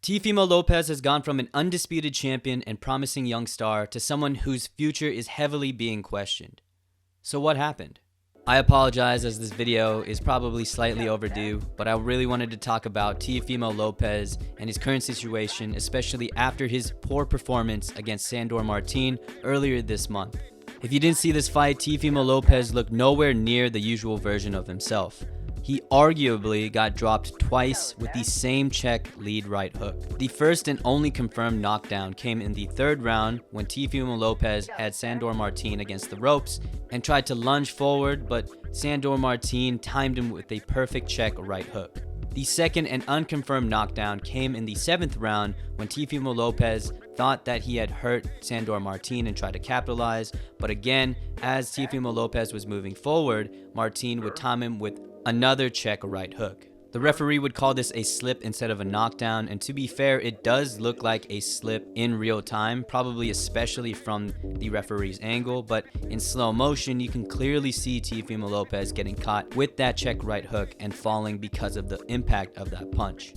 Teofimo Lopez has gone from an undisputed champion and promising young star to someone whose future is heavily being questioned. So what happened? I apologize as this video is probably slightly overdue, but I really wanted to talk about Teofimo Lopez and his current situation, especially after his poor performance against Sandor Martin earlier this month. If you didn't see this fight, Teofimo Lopez looked nowhere near the usual version of himself. He arguably got dropped twice with the same check lead right hook. The first and only confirmed knockdown came in the third round when Teofimo Lopez had Sandor Martin against the ropes and tried to lunge forward, but Sandor Martin timed him with a perfect check right hook. The second and unconfirmed knockdown came in the seventh round when Teofimo Lopez thought that he had hurt Sandor Martin and tried to capitalize, but again, as Teofimo Lopez was moving forward, Martin would time him with another check right hook. The referee would call this a slip instead of a knockdown, and to be fair, it does look like a slip in real time, probably especially from the referee's angle, but in slow motion, you can clearly see Teofimo Lopez getting caught with that check right hook and falling because of the impact of that punch.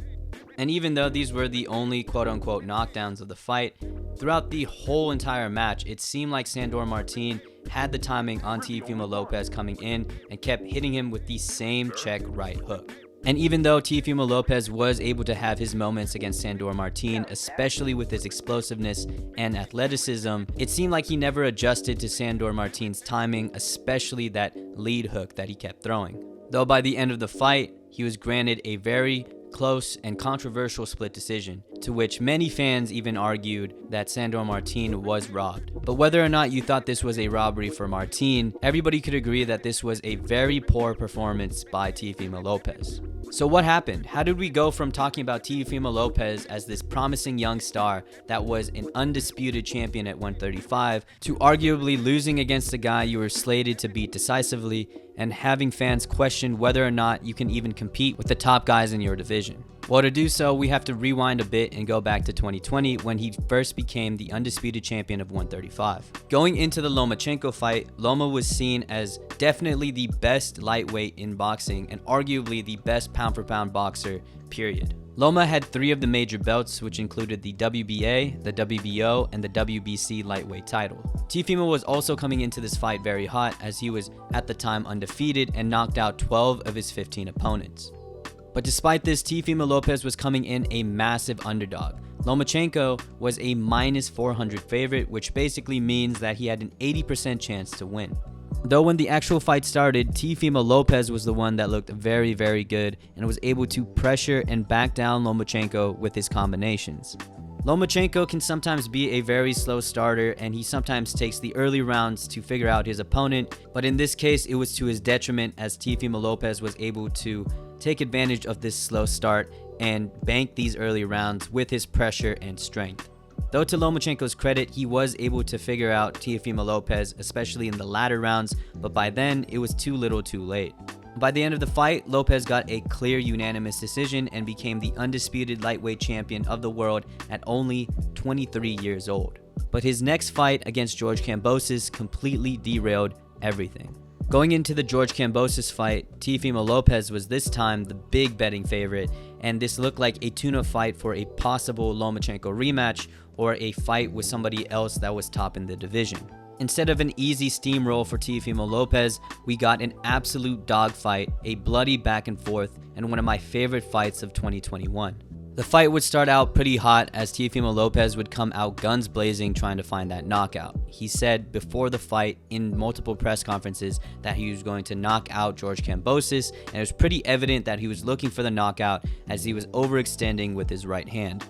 And even though these were the only quote-unquote knockdowns of the fight, throughout the whole entire match, it seemed like Sandor Martin had the timing on Teofimo Lopez coming in and kept hitting him with the same check right hook. And even though Teofimo Lopez was able to have his moments against Sandor Martin, especially with his explosiveness and athleticism, it seemed like he never adjusted to Sandor Martin's timing, especially that lead hook that he kept throwing. Though by the end of the fight, he was granted a very close and controversial split decision, to which many fans even argued that Sandor Martin was robbed. But whether or not you thought this was a robbery for Martin, everybody could agree that this was a very poor performance by Teofimo Lopez. So what happened? How did we go from talking about Teofimo Lopez as this promising young star that was an undisputed champion at 135 to arguably losing against a guy you were slated to beat decisively and having fans question whether or not you can even compete with the top guys in your division? Well, to do so, we have to rewind a bit and go back to 2020 when he first became the undisputed champion of 135. Going into the Lomachenko fight, Loma was seen as definitely the best lightweight in boxing and arguably the best pound-for-pound boxer, period. Loma had 3 of the major belts, which included the WBA, the WBO, and the WBC lightweight title. Teofimo was also coming into this fight very hot, as he was at the time undefeated and knocked out 12 of his 15 opponents. But despite this, Teofimo Lopez was coming in a massive underdog. Lomachenko was a minus 400 favorite, which basically means that he had an 80% chance to win. Though when the actual fight started, Teofimo Lopez was the one that looked very, very good and was able to pressure and back down Lomachenko with his combinations. Lomachenko can sometimes be a very slow starter, and he sometimes takes the early rounds to figure out his opponent, but in this case it was to his detriment, as Teofimo Lopez was able to take advantage of this slow start and bank these early rounds with his pressure and strength. Though to Lomachenko's credit, he was able to figure out Teofimo Lopez, especially in the latter rounds, but by then it was too little too late. By the end of the fight, Lopez got a clear unanimous decision and became the undisputed lightweight champion of the world at only 23 years old. But his next fight against George Kambosos completely derailed everything. Going into the George Kambosos fight, Teofimo Lopez was this time the big betting favorite, and this looked like a tune-up fight for a possible Lomachenko rematch or a fight with somebody else that was top in the division. Instead of an easy steamroll for Teofimo Lopez, we got an absolute dogfight, a bloody back and forth, and one of my favorite fights of 2021. The fight would start out pretty hot as Teofimo Lopez would come out guns blazing trying to find that knockout. He said before the fight in multiple press conferences that he was going to knock out George Kambosos, and it was pretty evident that he was looking for the knockout as he was overextending with his right hand.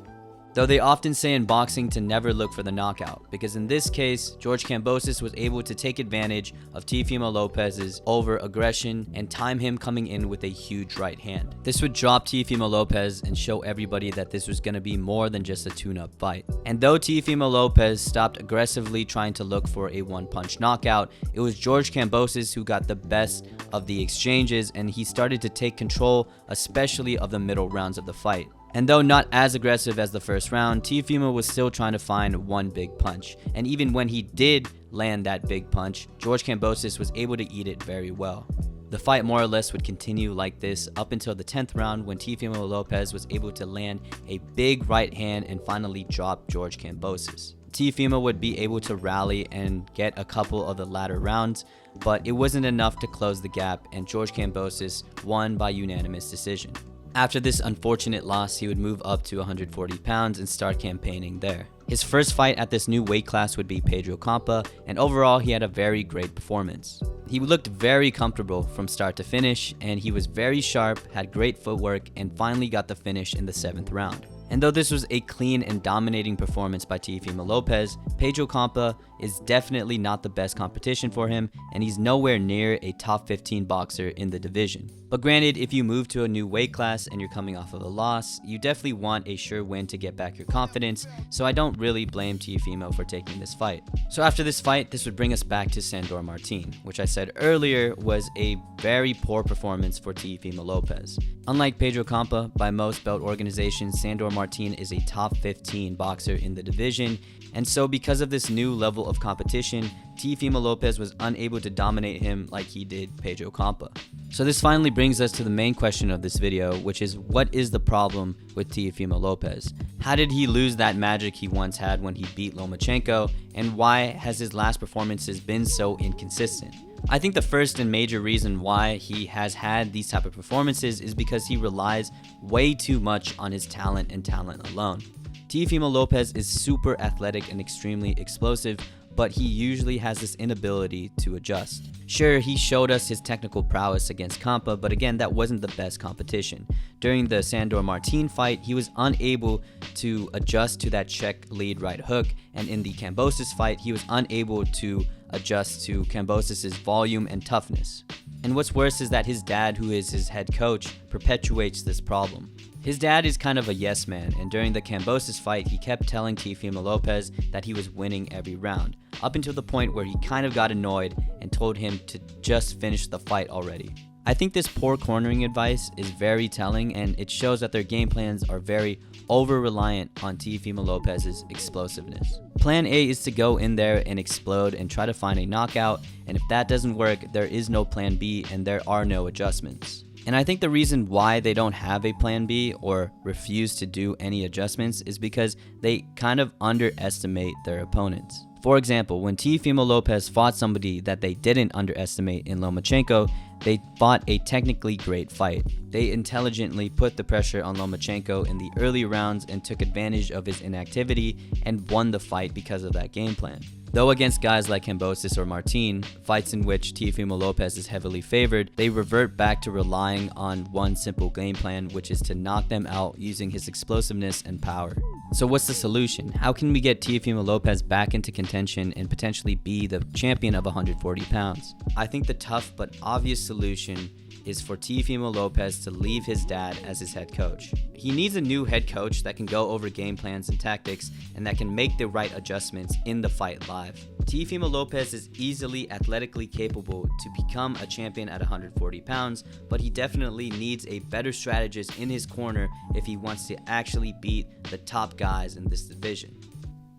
Though they often say in boxing to never look for the knockout, because in this case, George Kambosos was able to take advantage of Teofimo Lopez's over-aggression and time him coming in with a huge right hand. This would drop Teofimo Lopez and show everybody that this was going to be more than just a tune-up fight. And though Teofimo Lopez stopped aggressively trying to look for a one-punch knockout, it was George Kambosos who got the best of the exchanges, and he started to take control, especially of the middle rounds of the fight. And though not as aggressive as the first round, Teofimo was still trying to find one big punch. And even when he did land that big punch, George Kambosos was able to eat it very well. The fight more or less would continue like this up until the 10th round, when Teofimo Lopez was able to land a big right hand and finally drop George Kambosos. Teofimo would be able to rally and get a couple of the latter rounds, but it wasn't enough to close the gap, and George Kambosos won by unanimous decision. After this unfortunate loss, he would move up to 140 pounds and start campaigning there. His first fight at this new weight class would be Pedro Campa, and overall he had a very great performance. He looked very comfortable from start to finish, and he was very sharp, had great footwork, and finally got the finish in the 7th round. And though this was a clean and dominating performance by Teofimo Lopez, Pedro Campa is definitely not the best competition for him, and he's nowhere near a top 15 boxer in the division. But granted, if you move to a new weight class and you're coming off of a loss, you definitely want a sure win to get back your confidence, so I don't really blame Teofimo for taking this fight. So after this fight, this would bring us back to Sandor Martin, which I said earlier was a very poor performance for Teofimo Lopez. Unlike Pedro Campa, by most belt organizations, Sandor Martin is a top 15 boxer in the division, and so because of this new level of competition, Teofimo Lopez was unable to dominate him like he did Pedro Campa. So this finally brings us to the main question of this video, which is, what is the problem with Teofimo Lopez? How did he lose that magic he once had when he beat Lomachenko, and why has his last performances been so inconsistent? I think the first and major reason why he has had these type of performances is because he relies way too much on his talent and talent alone. Teofimo Lopez is super athletic and extremely explosive, but he usually has this inability to adjust. Sure, he showed us his technical prowess against Campa, but again, that wasn't the best competition. During the Sandor Martin fight, he was unable to adjust to that check lead right hook, and in the Kambosos fight, he was unable to adjust to Kambosos' volume and toughness. And what's worse is that his dad, who is his head coach, perpetuates this problem. His dad is kind of a yes man, and during the Kambosos fight, he kept telling Teofimo Lopez that he was winning every round, up until the point where he kind of got annoyed and told him to just finish the fight already. I think this poor cornering advice is very telling, and it shows that their game plans are very over-reliant on Teofimo Lopez's explosiveness. Plan A is to go in there and explode and try to find a knockout, and if that doesn't work, there is no plan B and there are no adjustments. And I think the reason why they don't have a plan B or refuse to do any adjustments is because they kind of underestimate their opponents. For example, when Teofimo Lopez fought somebody that they didn't underestimate in Lomachenko, they fought a technically great fight. They intelligently put the pressure on Lomachenko in the early rounds and took advantage of his inactivity and won the fight because of that game plan. Though against guys like Kambosos or Martin, fights in which Teofimo Lopez is heavily favored, they revert back to relying on one simple game plan, which is to knock them out using his explosiveness and power. So what's the solution? How can we get Teofimo Lopez back into contention and potentially be the champion of 140 pounds? I think the tough but obvious solution is for Teofimo Lopez to leave his dad as his head coach. He needs a new head coach that can go over game plans and tactics and that can make the right adjustments in the fight live. Teofimo Lopez is easily athletically capable to become a champion at 140 pounds, but he definitely needs a better strategist in his corner if he wants to actually beat the top guys in this division.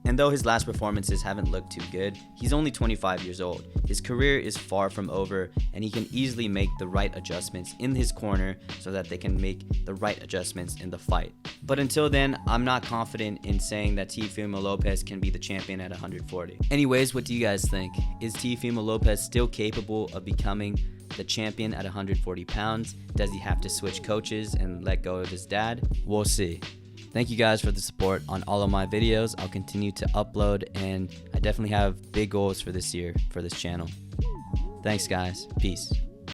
And though his last performances haven't looked too good, he's only 25 years old. His career is far from over, and he can easily make the right adjustments in his corner so that they can make the right adjustments in the fight. But until then, I'm not confident in saying that Teofimo Lopez can be the champion at 140. Anyways, what do you guys think? Is Teofimo Lopez still capable of becoming the champion at 140 pounds? Does he have to switch coaches and let go of his dad? We'll see. Thank you guys for the support on all of my videos. I'll continue to upload, and I definitely have big goals for this year for this channel. Thanks guys. Peace.